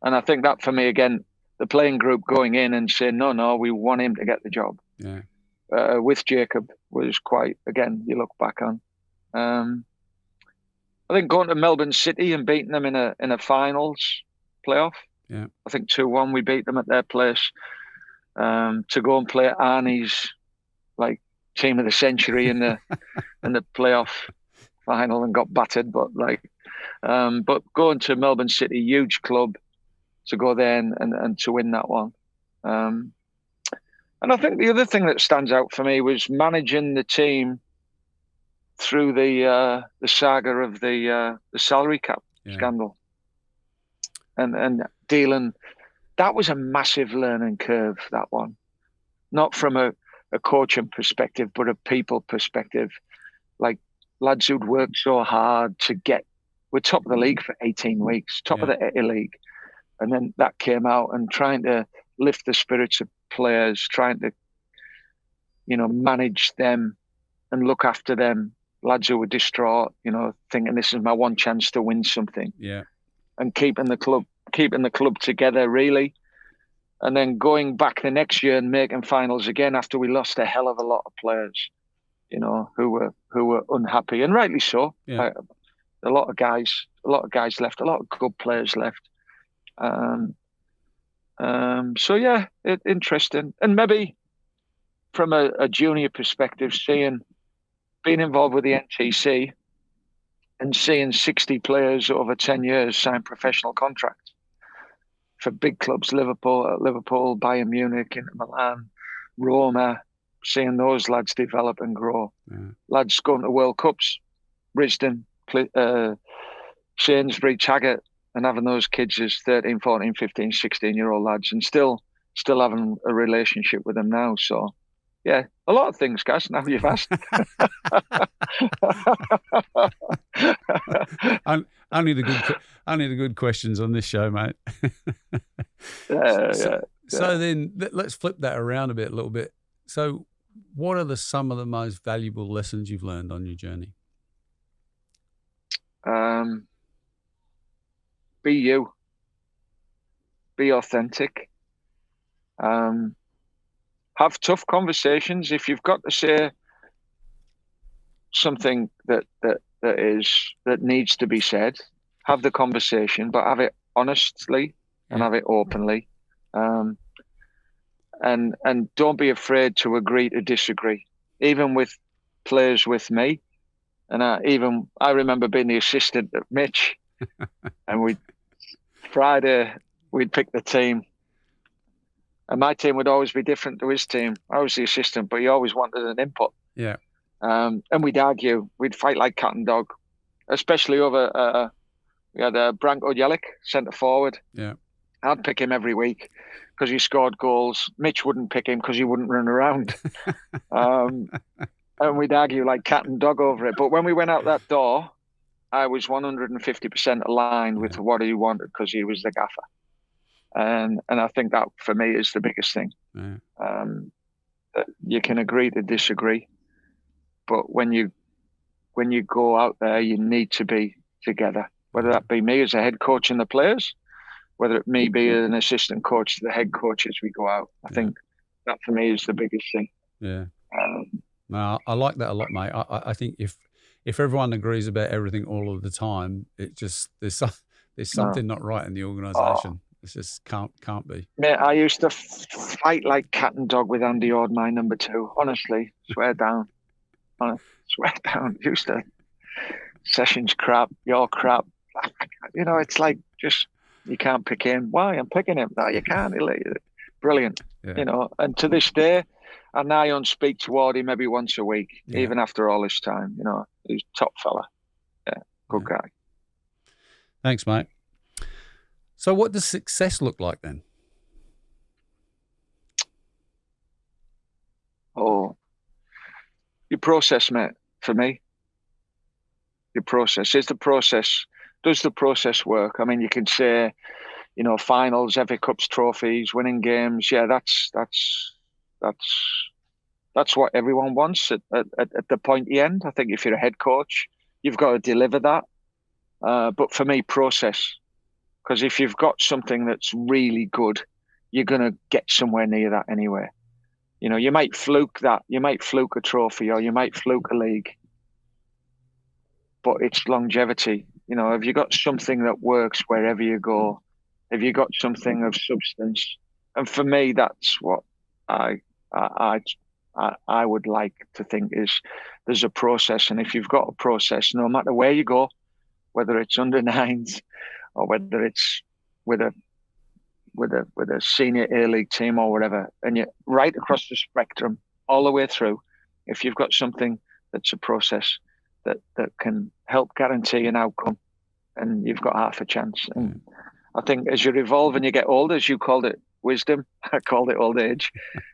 And I think that for me, again, the playing group going in and saying, no, we want him to get the job. Yeah. With Jacob was quite, again, you look back on. I think going to Melbourne City and beating them in a finals playoff. Yeah. I think 2-1 we beat them at their place. To go and play Arnie's like team of the century in the playoff final and got battered, but going to Melbourne City, huge club, to go there and to win that one. And I think the other thing that stands out for me was managing the team through the saga of the salary cap scandal, and dealing. That was a massive learning curve, that one. Not from a coaching perspective, but a people perspective. Like, lads who'd worked so hard to we're top of the league for 18 weeks, top of the league. And then that came out, and trying to lift the spirits of players, trying to, manage them and look after them. Lads who were distraught, thinking this is my one chance to win something. Yeah. And keeping the club together, really. And then going back the next year and making finals again after we lost a hell of a lot of players, who were unhappy, and rightly so. Yeah. A lot of guys left, a lot of good players left. Interesting. And maybe from a junior perspective, being involved with the NTC and seeing 60 players over 10 years sign professional contracts for big clubs, Liverpool, Bayern Munich, Inter Milan, Roma, seeing those lads develop and grow. Yeah. Lads going to World Cups, Risdon, Sainsbury, Taggart, and having those kids as 13, 14, 15, 16-year-old lads, and still having a relationship with them now. So, yeah, a lot of things, guys, now you've asked. Only the good questions on this show, mate. So then let's flip that around a little bit. So what are some of the most valuable lessons you've learned on your journey? Be you. Be authentic. Have tough conversations. If you've got to say something that needs to be said, have the conversation, but have it honestly and have it openly. And don't be afraid to agree to disagree, even with players with me. And I remember being the assistant at Mitch, and Friday we'd pick the team, and my team would always be different to his team. I was the assistant, but he always wanted an input. Yeah. And we'd argue, we'd fight like cat and dog, especially over. We had Branko Jelic, centre forward. Yeah. I'd pick him every week because he scored goals. Mitch wouldn't pick him because he wouldn't run around. And we'd argue like cat and dog over it. But when we went out that door, I was 150% aligned with what he wanted because he was the gaffer. And I think that for me is the biggest thing. Yeah. You can agree to disagree, but when you go out there, you need to be together. Whether that be me as a head coach and the players, whether it me be an assistant coach to the head coach as we go out. I think That for me is the biggest thing. Yeah. No, I like that a lot, mate. I think if everyone agrees about everything all of the time, there's something not right in the organisation. It just can't be. Mate, I used to fight like cat and dog with Andy Ord, my number 2. Honestly, swear down. Swear down. Used to sessions crap, your crap. You know, it's like just you can't pick him. Why? I'm picking him. No, you can't. Brilliant. Yeah. You know, and to this day, I nigh on speak toward him maybe once a week, even after all this time. You know, he's a top fella. Yeah, good guy. Thanks, mate. So what does success look like then? Oh, your process, mate, for me. Your process. Does the process work? I mean, you can say, you know, finals, FA Cups, trophies, winning games. Yeah, that's what everyone wants at the pointy end. I think if you're a head coach, you've got to deliver that. But for me, process. Because if you've got something that's really good, you're going to get somewhere near that anyway. You know, you might fluke that. You might fluke a trophy or you might fluke a league. But it's longevity. You know, have you got something that works wherever you go? Have you got something of substance? And for me, that's what I would like to think is there's a process. And if you've got a process, no matter where you go, whether it's under 9s or whether it's with a senior A-League team or whatever, and you're right across the spectrum, all the way through, if you've got something that's a process that can help guarantee an outcome, and you've got half a chance. And I think as you evolve and you get older, as you called it, wisdom, I called it old age,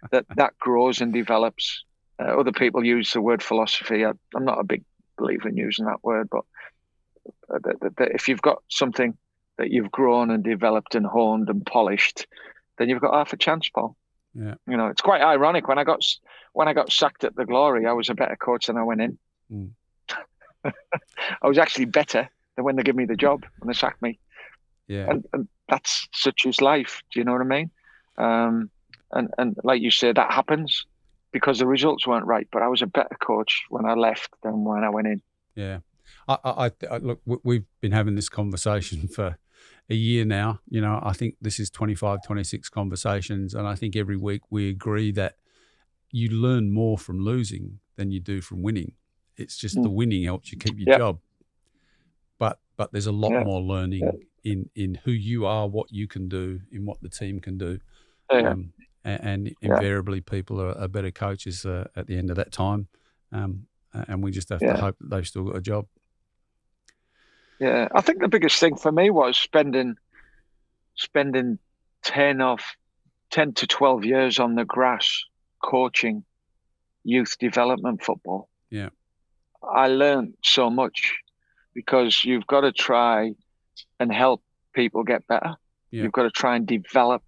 that grows and develops. Other people use the word philosophy. I'm not a big believer in using that word, but if you've got something that you've grown and developed and honed and polished, then you've got half a chance, Paul. Yeah. You know, it's quite ironic. When I got sacked at the Glory, I was a better coach than I went in. I was actually better than when they gave me the job when they sacked me. Yeah. And that's such is life. Do you know what I mean? And like you said, that happens because the results weren't right. But I was a better coach when I left than when I went in. Yeah. I look, we've been having this conversation for a year now. You know, I think this is 25, 26 conversations. And I think every week we agree that you learn more from losing than you do from winning. It's just the winning helps you keep your job. But there's a lot more learning in who you are, what you can do, in what the team can do. And invariably people are better coaches at the end of that time. And we just have to hope that they've still got a job. Yeah, I think the biggest thing for me was spending 10 to 12 years on the grass coaching youth development football. Yeah. I learned so much because you've got to try and help people get better. Yeah. You've got to try and develop.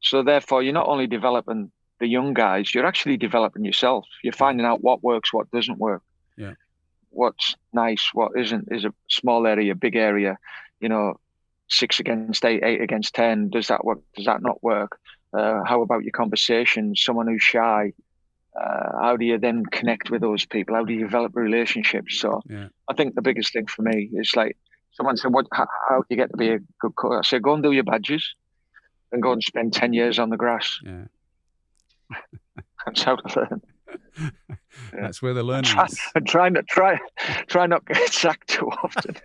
So therefore, you're not only developing the young guys, you're actually developing yourself. You're finding out what works, what doesn't work. Yeah. What's nice, what isn't, is a small area, big area, you know, 6 against 8, 8 against 10. Does that work? Does that not work? How about your conversations? Someone who's shy, how do you then connect with those people? How do you develop relationships? So I think the biggest thing for me is like someone said, how do you get to be a good coach? I said, go and do your badges and go and spend 10 years on the grass. Yeah. That's how to learn. That's where the learning is. Try not to get sacked too often.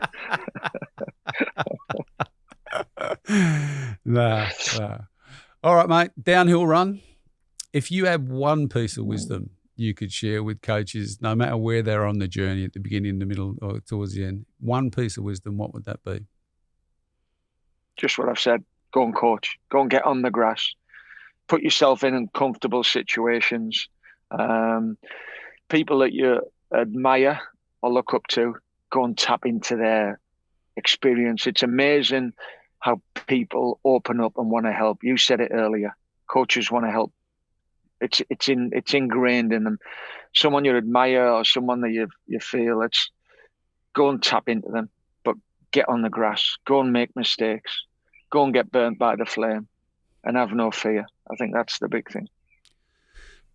Nah. All right, mate. Downhill run. If you had one piece of wisdom you could share with coaches, no matter where they're on the journey, at the beginning, in the middle, or towards the end, one piece of wisdom, what would that be? Just what I've said. Go and coach. Go and get on the grass. Put yourself in uncomfortable situations. People that you admire or look up to, go and tap into their experience. It's amazing how people open up and want to help. You said it earlier. Coaches want to help. It's ingrained in them. Someone you admire or someone that you feel, it's go and tap into them, but get on the grass. Go and make mistakes. Go and get burnt by the flame, and have no fear. I think that's the big thing.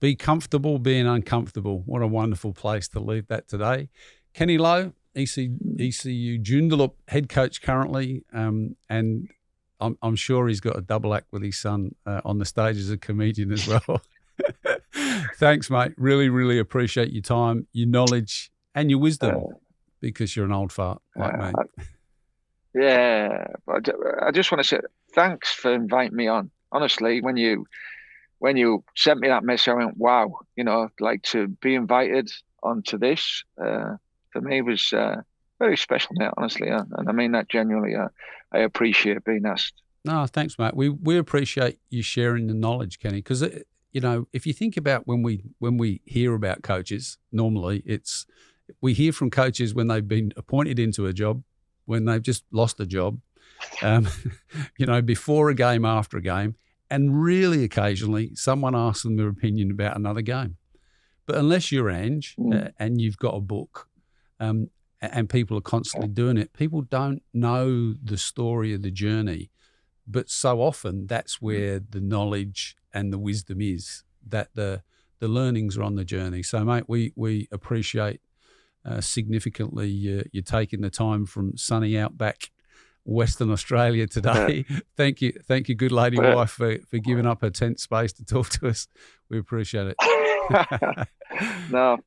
Be comfortable being uncomfortable. What a wonderful place to leave that today. Kenny Lowe, ECU Joondalup head coach currently, and I'm sure he's got a double act with his son on the stage as a comedian as well. Thanks, mate. Really, really appreciate your time, your knowledge, and your wisdom, because you're an old fart like me. Yeah, but I just want to say thanks for inviting me on. Honestly, when you sent me that message, I went, wow, like to be invited onto this, for me was very special, mate, honestly. And I mean that genuinely. I appreciate being asked. No, thanks, mate. We appreciate you sharing the knowledge, Kenny, because, if you think about when we hear about coaches, normally we hear from coaches when they've been appointed into a job, when they've just lost a job, before a game, after a game, and really occasionally someone asks them their opinion about another game. But unless you're Ange and you've got a book, and people are constantly doing it, people don't know the story of the journey. But so often that's where the knowledge and the wisdom is, that the learnings are on the journey. So, mate, we appreciate significantly you taking the time from sunny outback Western Australia today. Thank you, good lady wife, for giving up her tent space to talk to us. We appreciate it. No,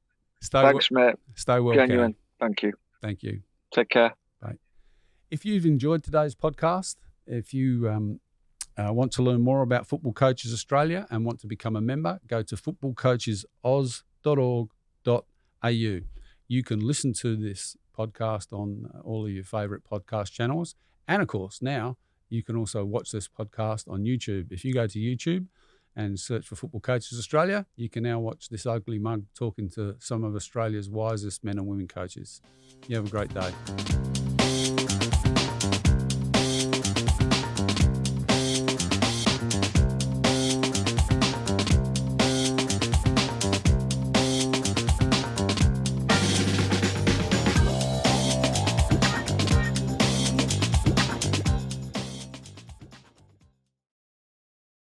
thanks, mate. Stay well, genuine. Ken. Thank you. Thank you. Take care. Bye. If you've enjoyed today's podcast, if you want to learn more about Football Coaches Australia and want to become a member, go to footballcoachesoz.org.au. You can listen to this podcast on all of your favourite podcast channels. And, of course, now you can also watch this podcast on YouTube. If you go to YouTube and search for Football Coaches Australia, you can now watch this ugly mug talking to some of Australia's wisest men and women coaches. You have a great day.